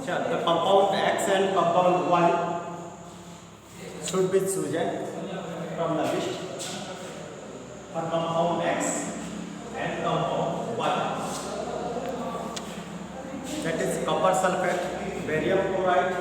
Sure. The compound X and compound Y should be chosen from the list for compound X and compound Y. That is copper sulfate, barium chloride,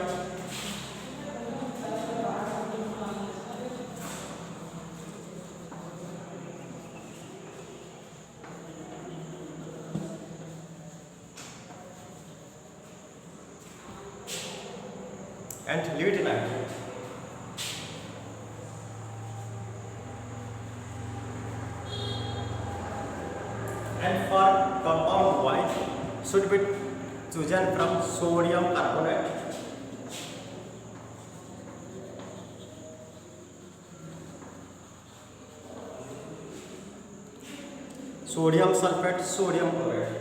and lieutenant. And for compound Y should be chosen from sodium carbonate, sodium sulfate, sodium chloride.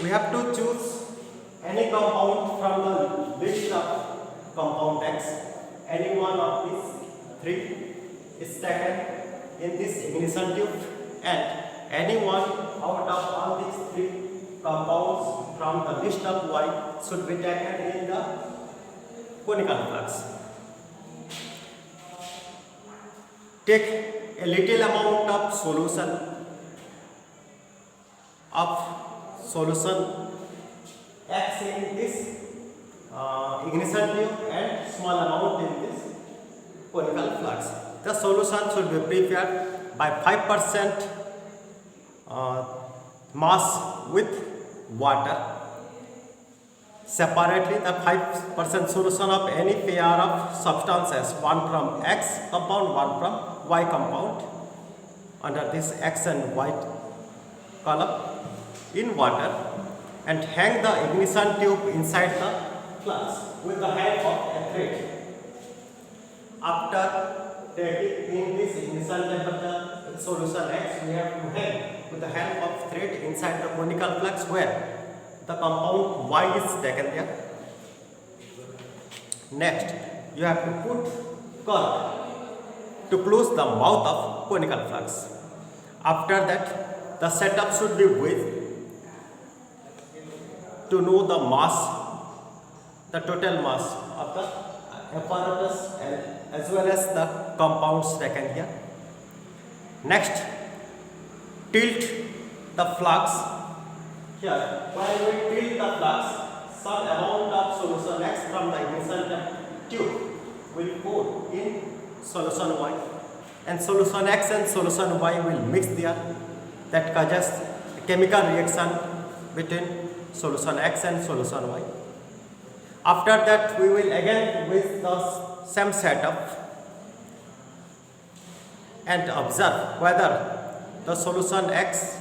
We have to choose any compound from the list of compound X. Any one of these three is taken in this ignition tube, and any one out of all these three compounds from the list of Y should be taken in the conical flask. Take a little amount of solution X in this ignition tube and small amount in this conical flask. The solution should be prepared by 5% mass with water. Separately, the 5% solution of any pair of substances, one from X compound, one from Y compound, under this X and Y column, in water, and hang the ignition tube inside the flask with the help of a thread. After taking in this ignition temperature solution X, we have to hang with the help of thread inside the conical flask where the compound Y is taken there. Next, you have to put cork to close the mouth of conical flask. After that, the setup should be with to know the mass, the total mass of the apparatus and as well as the compounds taken here. Next, tilt the flask here. While we tilt the flask, some amount of solution X from the ignition tube will pour in solution Y, and solution X and solution Y will mix there. That causes a chemical reaction between solution X and solution Y. After that, we will again with the same setup and observe whether the solution X,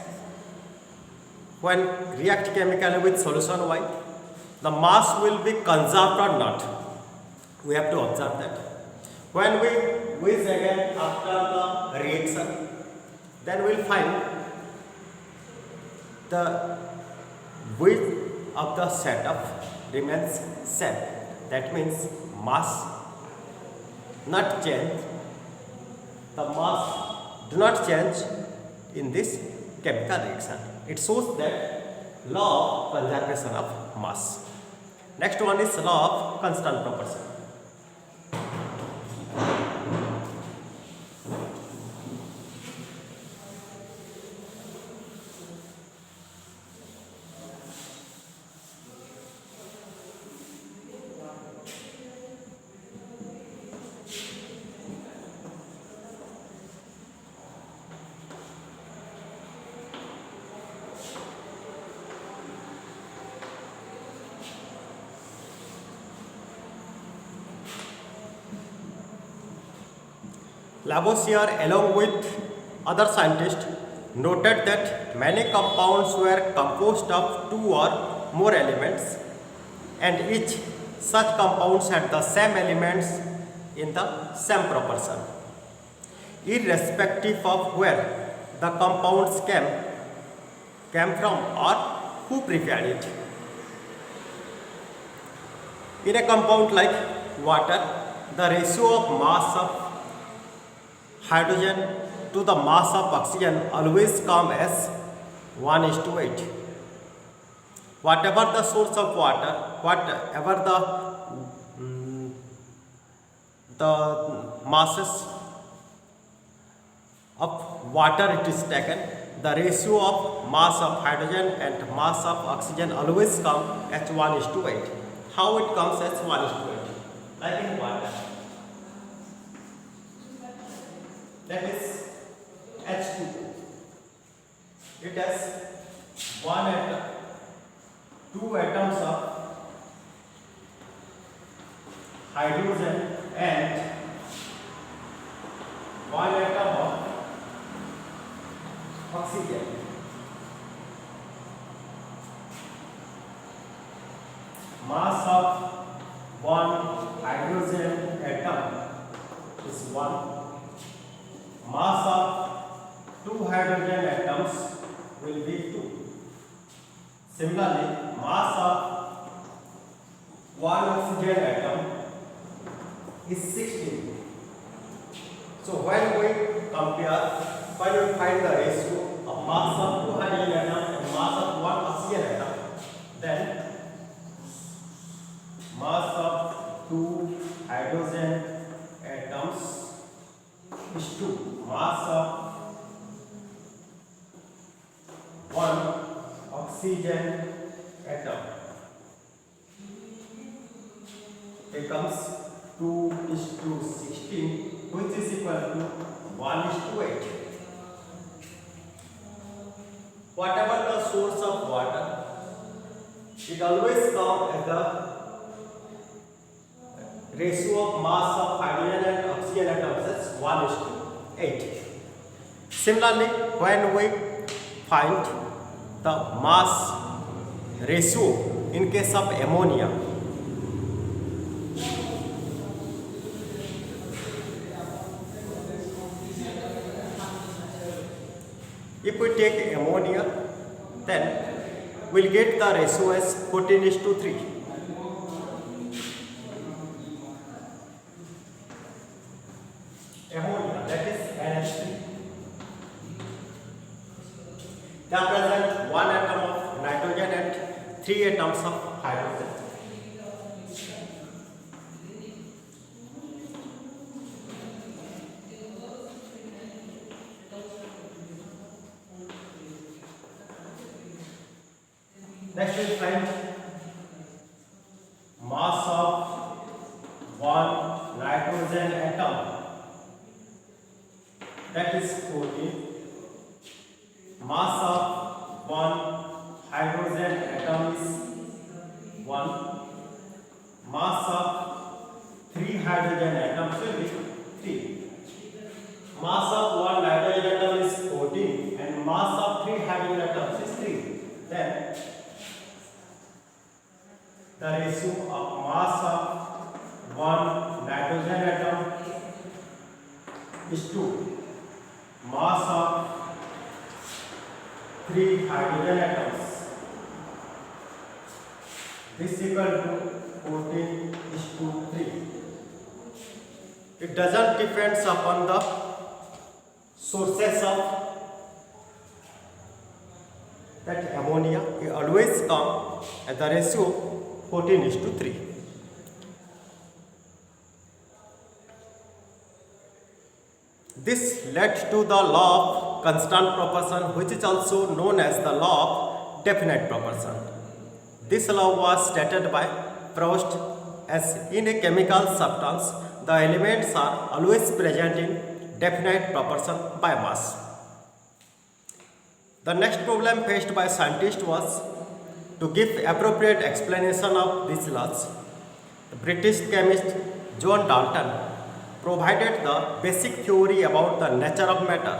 when react chemically with solution Y, the mass will be conserved or not. We have to observe that. When we whiz again after the reaction, then we will find the width of the setup remains same. That means mass not change. The mass do not change in this chemical reaction. It shows that law of conservation of mass. Next one is law of constant proportion. Lavoisier, along with other scientists, noted that many compounds were composed of two or more elements, and each such compounds had the same elements in the same proportion, irrespective of where the compounds came from or who prepared it. In a compound like water, the ratio of mass of hydrogen to the mass of oxygen always come as 1:8. Whatever the source of water, whatever the masses of water it is taken, the ratio of mass of hydrogen and mass of oxygen always come as 1:8. How it comes as 1:8? Like in water, that is H2O. It has one atom, two atoms of hydrogen and one atom of oxygen. Mass of one hydrogen atom is 1. Mass of two hydrogen atoms will be 2. Similarly, mass of one oxygen atom is 16. So when we compare, when we find the ratio of mass of two hydrogen atom and mass of one oxygen atom, then mass of two hydrogen atoms is 2. Mass of one oxygen atom becomes 2:16, which is equal to 1:8. Whatever the source of water, it always comes as the ratio of mass of hydrogen and oxygen atoms is 1:8. Similarly, when we find the mass ratio in case of ammonia, if we take ammonia, then we'll get the ratio as 14:3. Ammonia, that is NH3. There are present one atom of nitrogen and 3 atoms of hydrogen. Next we find mass of one nitrogen atom, that is 14. Mass of one hydrogen atom is 1. Mass of 3 hydrogen atoms will be 3. Mass of one nitrogen atom is 14 and mass of 3 hydrogen atoms is 3. Then the ratio of mass of one nitrogen atom is 2. Mass of 3 hydrogen atoms, this is equal to 14:3. It doesn't depend upon the sources of that ammonia. It always come at the ratio 14:3. This led to the law of constant proportion, which is also known as the law of definite proportion. This law was stated by Proust as in a chemical substance, the elements are always present in definite proportion by mass. The next problem faced by scientists was to give appropriate explanation of these laws. The British chemist John Dalton provided the basic theory about the nature of matter.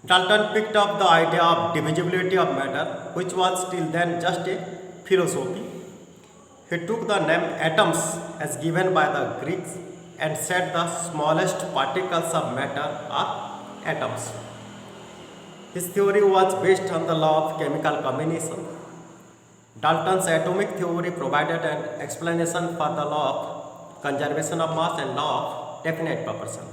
Dalton picked up the idea of divisibility of matter, which was till then just a philosophy. He took the name atoms as given by the Greeks and said the smallest particles of matter are atoms. His theory was based on the law of chemical combination. Dalton's atomic theory provided an explanation for the law of conservation of mass and law of definite proportion.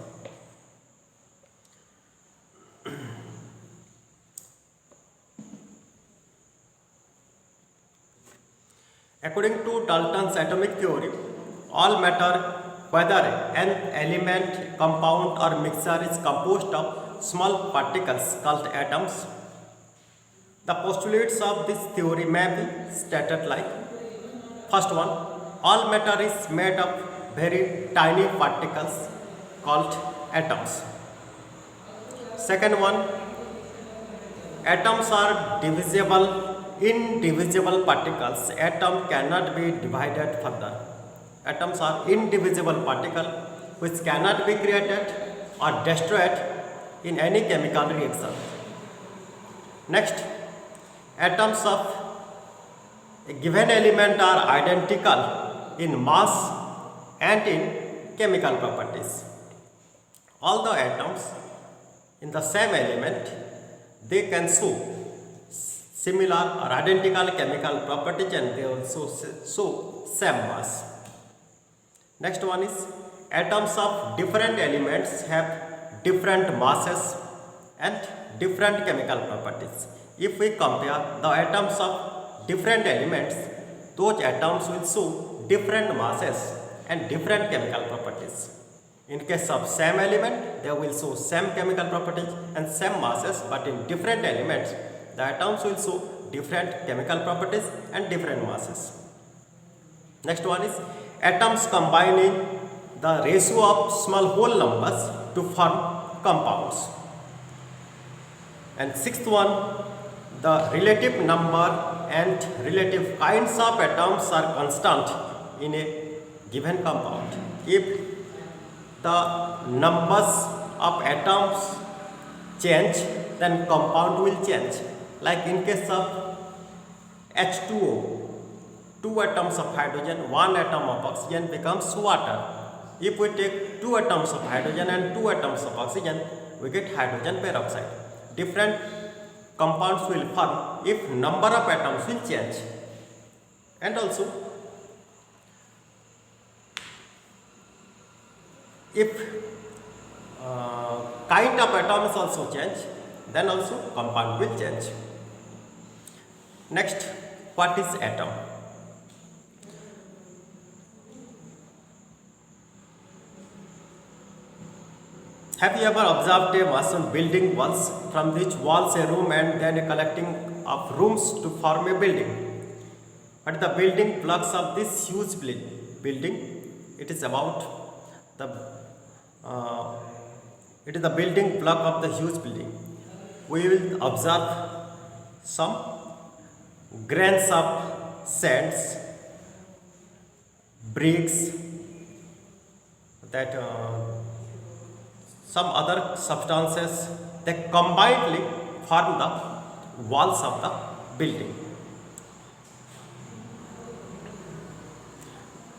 According to Dalton's atomic theory, all matter, whether an element, compound or mixture, is composed of small particles called atoms. The postulates of this theory may be stated like: first one, all matter is made of very tiny particles called atoms. Second one, atoms are indivisible particles. Atom cannot be divided further. Atoms are indivisible particles which cannot be created or destroyed in any chemical reaction. Next, atoms of a given element are identical in mass and in chemical properties. All the atoms in the same element, they can show similar or identical chemical properties, and they also show same mass. Next one is, atoms of different elements have different masses and different chemical properties. If we compare the atoms of different elements, those atoms will show different masses and different chemical properties. In case of same element, they will show same chemical properties and same masses, but in different elements, the atoms will show different chemical properties and different masses. Next one is, atoms combining the ratio of small whole numbers to form compounds. And sixth one, the relative number and relative kinds of atoms are constant in a given compound. If the numbers of atoms change, then compound will change. Like in case of H2O, 2 atoms of hydrogen, 1 atom of oxygen becomes water. If we take 2 atoms of hydrogen and 2 atoms of oxygen, we get hydrogen peroxide. Different compounds will form if number of atoms will change. And also, if kind of atoms also change, then also compound will change. Next, what is atom? Have you ever observed a mason building walls, from which walls a room and then a collecting of rooms to form a building? But the building blocks of this huge building, it is about the building block of the huge building. We will observe some grains of sands, bricks, that some other substances, they combinedly form the walls of the building.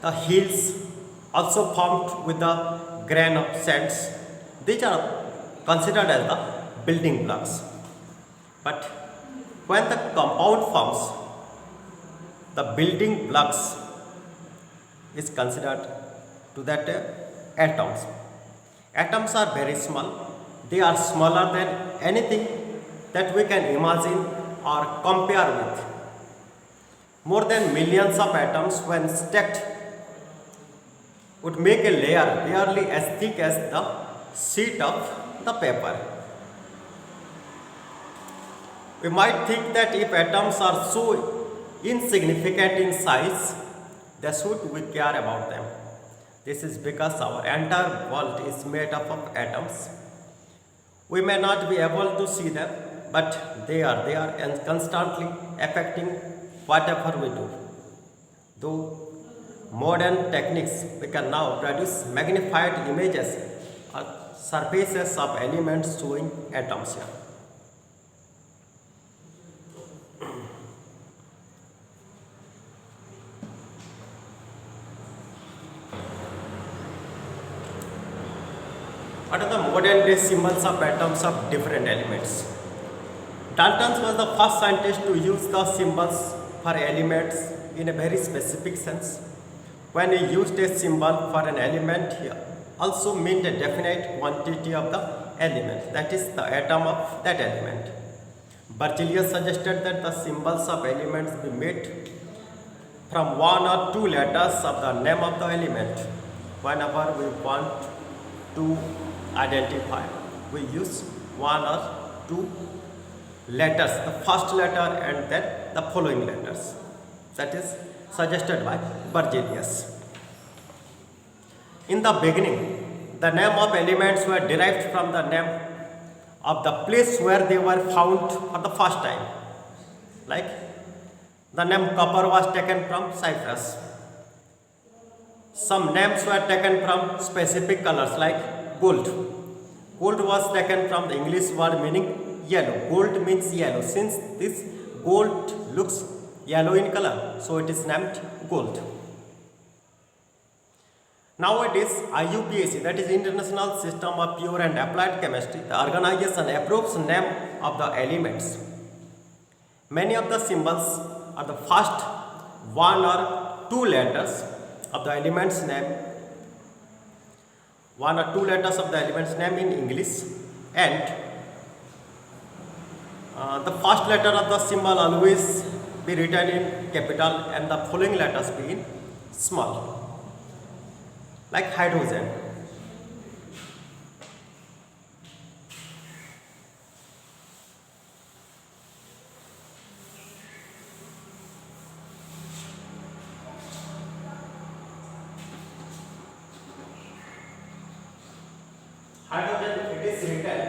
The hills also formed with the grain of sands, these are considered as the building blocks. But when the compound forms, the building blocks is considered to that atoms. Atoms are very small. They are smaller than anything that we can imagine or compare with. More than millions of atoms, when stacked, would make a layer barely as thick as the sheet of the paper. We might think that if atoms are so insignificant in size, then should we care about them? This is because our entire world is made up of atoms. We may not be able to see them, but they are there and constantly affecting whatever we do. Though modern techniques, we can now produce magnified images or surfaces of elements showing atoms here. What are the modern day symbols of atoms of different elements? Dalton was the first scientist to use the symbols for elements in a very specific sense. When we used a symbol for an element here, also meant a definite quantity of the element, that is the atom of that element. Berzelius suggested that the symbols of elements be made from one or two letters of the name of the element. Whenever we want to identify, we use one or two letters, the first letter and then the following letters. That is suggested by Berzelius. In the beginning, the name of elements were derived from the name of the place where they were found for the first time. Like the name copper was taken from Cyprus. Some names were taken from specific colors like gold. Gold was taken from the English word meaning yellow. Gold means yellow. Since this gold looks yellow in color, so it is named gold. Nowadays, IUPAC, that is International System of Pure and Applied Chemistry, the organization approves name of the elements. Many of the symbols are the first one or two letters of the element's name, one or two letters of the element's name in English, and the first letter of the symbol always be written in capital and the following letters be in small, like hydrogen. Hydrogen, it is written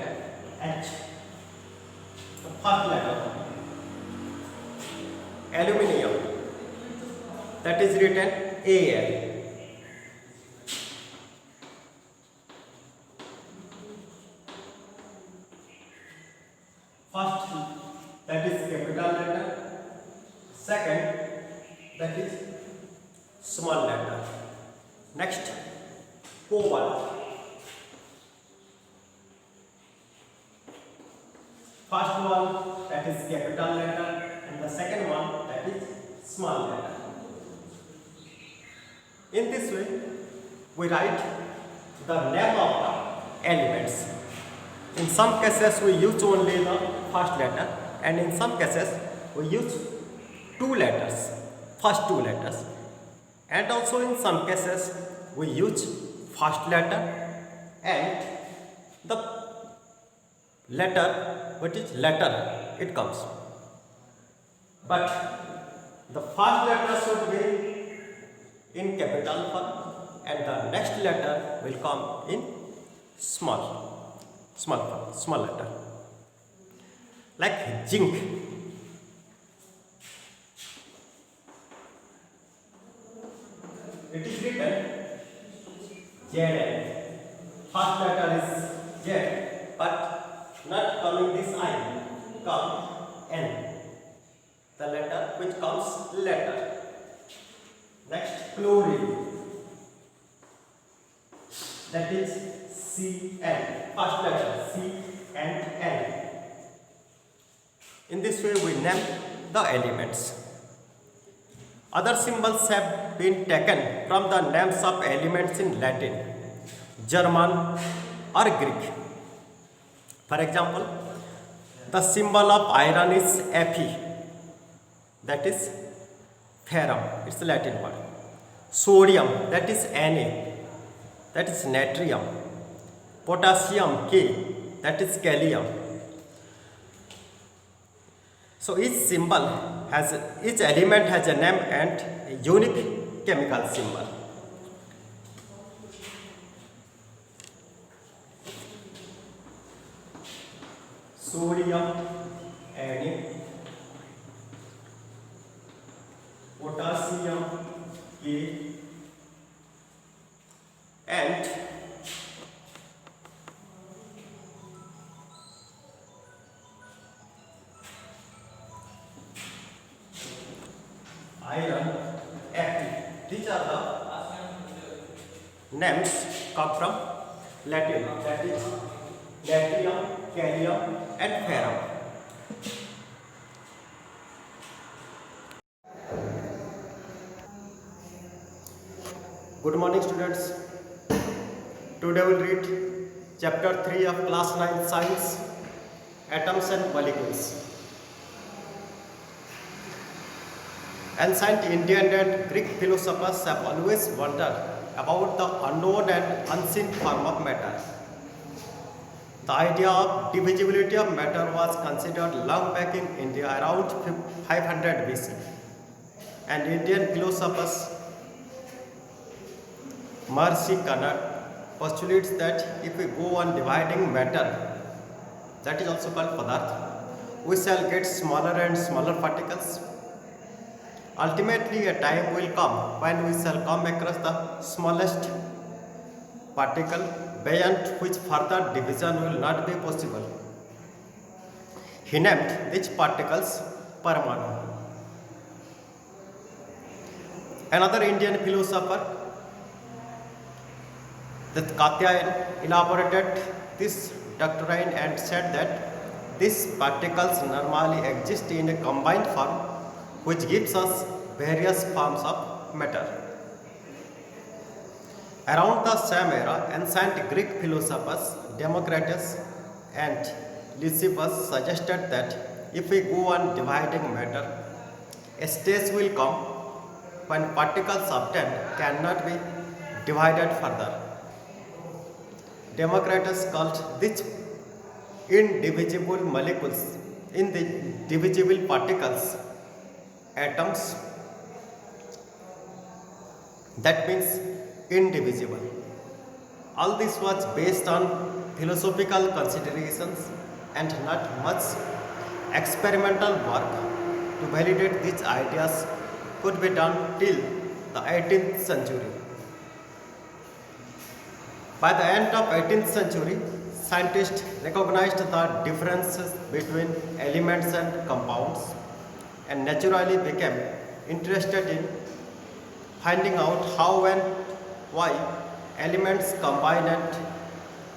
H, the first letter. Aluminium, that is written Al. First, that is capital letter. Second, that is small letter. Next, cobalt. First one, that is capital letter, and the second one, that is small letter. In this way, we write the name of the elements. In some cases, we use only the first letter, and in some cases, we use two letters, first two letters, and also in some cases, we use first letter and the letter, which is letter, it comes. But the first letter should be in capital form and the next letter will come in small form, small letter. Like zinc. It is written Zn. First letter is Z, but not coming this I, come N, the letter which comes letter. Next, chlorine, that is Cn, first letter C and N. In this way we name the elements. Other symbols have been taken from the names of elements in Latin, German or Greek. For example, the symbol of iron is Fe, that is ferrum, it's a Latin word. Sodium, that is Na, that is natrium. Potassium, K, that is kalium. So each element has a name and a unique chemical symbol. Sodium, Na, potassium, K, and iron, Fe. These are the names come from Latin, that is natrium, kalium and ferrum. Good morning, students. Today we will read chapter 3 of class 9 science, atoms and molecules. Ancient Indian and Greek philosophers have always wondered about the unknown and unseen form of matter. The idea of divisibility of matter was considered long back in India around 500 BC. And Indian philosophers Maharishi Kannad postulates that if we go on dividing matter, that is also called Padartha, we shall get smaller and smaller particles. Ultimately, a time will come when we shall come across the smallest particle, beyond which further division will not be possible. He named these particles Paramanu. Another Indian philosopher, that Katyayan, elaborated this doctrine and said that these particles normally exist in a combined form, which gives us various forms of matter. Around the same era, ancient Greek philosophers Democritus and Lysippus suggested that if we go on dividing matter, a stage will come when particles obtained cannot be divided further. Democritus called these indivisible molecules, indivisible particles, atoms. That means indivisible. All this was based on philosophical considerations and not much experimental work to validate these ideas could be done till the 18th century. By the end of 18th century, scientists recognized the differences between elements and compounds and naturally became interested in finding out how and why elements combine and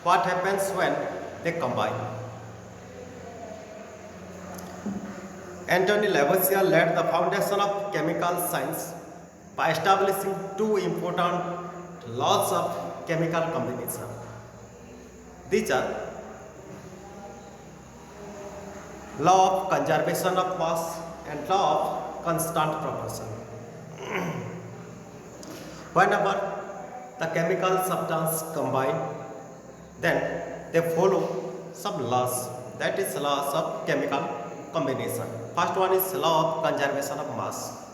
what happens when they combine. Anthony Lavoisier laid the foundation of chemical science by establishing two important laws of chemical combination. These are law of conservation of mass and law of constant proportion. Whenever the chemical substance combine, then they follow some laws, that is laws of chemical combination. First one is law of conservation of mass.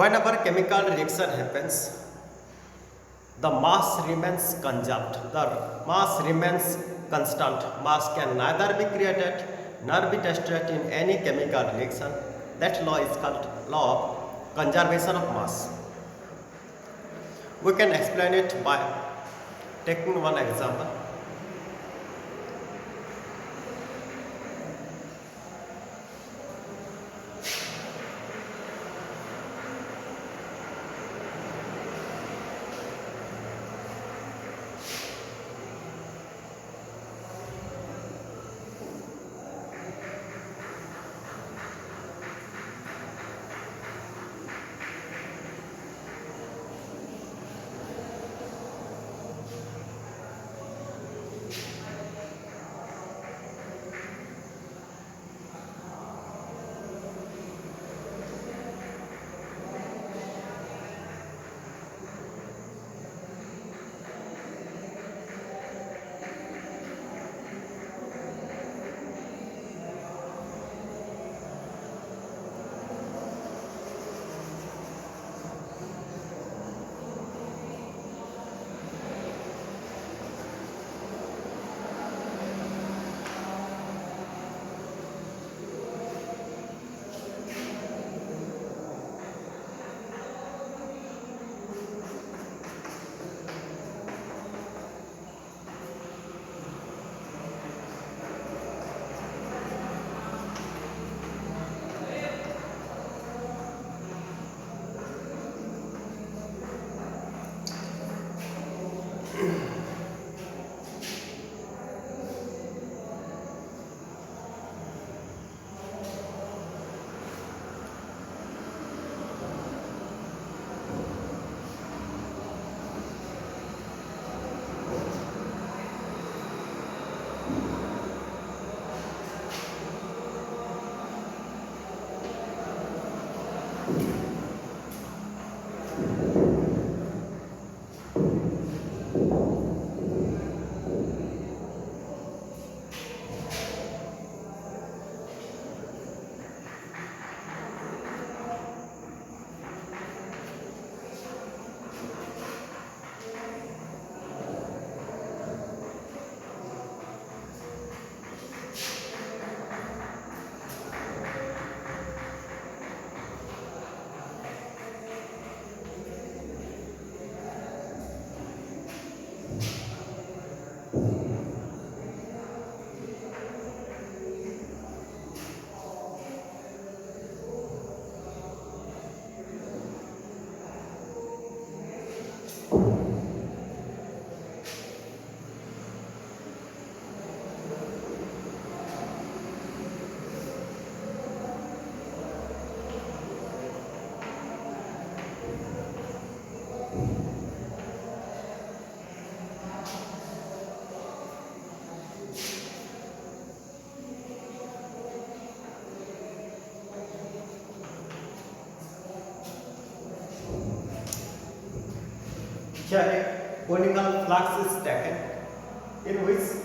Whenever chemical reaction happens, the mass remains conserved, the mass remains constant. Mass can neither be created nor be destroyed in any chemical reaction. That law is called law of conservation of mass. We can explain it by taking one example. conical flux is taken, in which